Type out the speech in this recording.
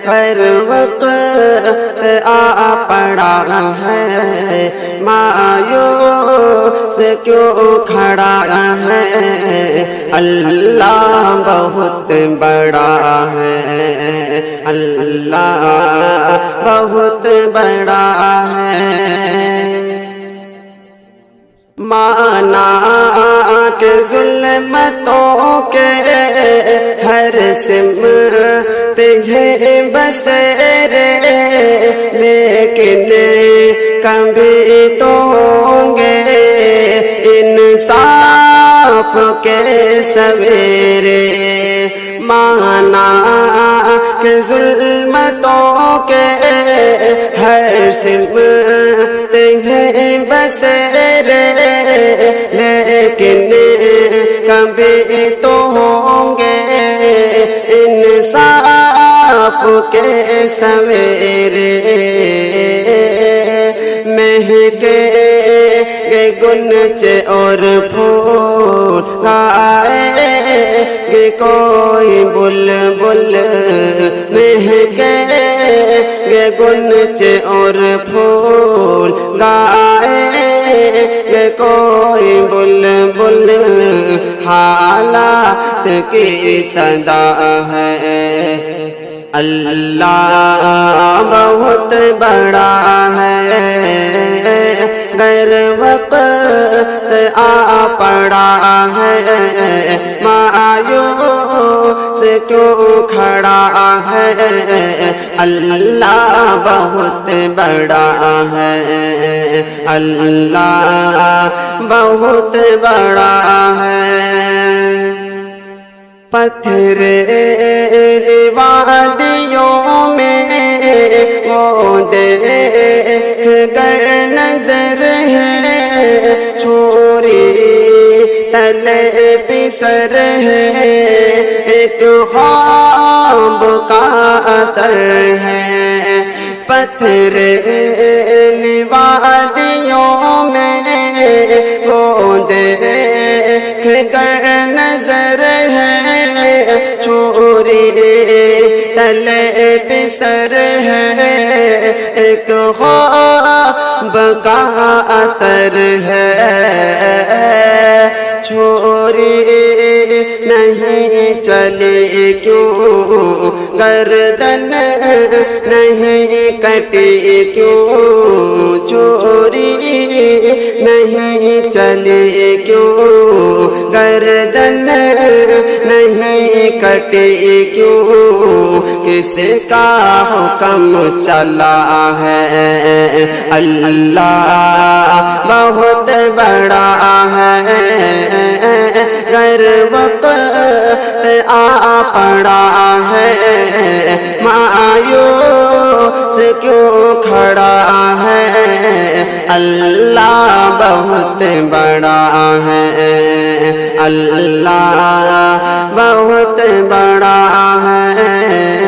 ہر وقت آ پڑا ہے، مایوس کیوں کھڑا ہے، اللہ بہت بڑا ہے، اللہ بہت بڑا ہے۔ مانا کہ ظلمتوں کے ہر سمت ہے بسیرے، لیکن کبھی تو ہوں گے انصاف کے سویرے۔ مانا کہ ظلمتوں کے ہر سمت ہے بسیرے، لیکن کبھی تو ہوں گے انصاف کے سویرے۔ مہکے گے گنچے اور پھول آئے گے کوئی بلبل، مہکے گے گنچے اور پھول گائے گے کوئی بلبل، حالات کی صدا ہے، اللہ بہت بڑا ہے، غیر وقت آ پڑا ہے، مایوس کیوں کھڑا ہے، اللہ بہت بڑا ہے، اللہ بہت بڑا ہے۔ پتھر وادیوں میں وہ دیکھ گر نظر ہے، چھوری تلے پسر ہے، ایک خواب کا اثر ہے۔ پتھر وادیوں میں وہ دیکھ گر نظر ہے، چھوری تلے پسر ہے، ایک خواب کا اثر ہے۔ چھوری نہیں چلی کیوں، گردن نہیں کٹی کیوں، چھوری نہیں چلی کیوں، گردن نہیں کٹی کیوں، کس کا حکم چلا ہے، اللہ بہت بڑا ہے، غیر وقت آ پڑا ہے، مایوس کیوں کھڑا ہے، اللہ بہت بڑا ہے، اللہ بہت بڑا ہے۔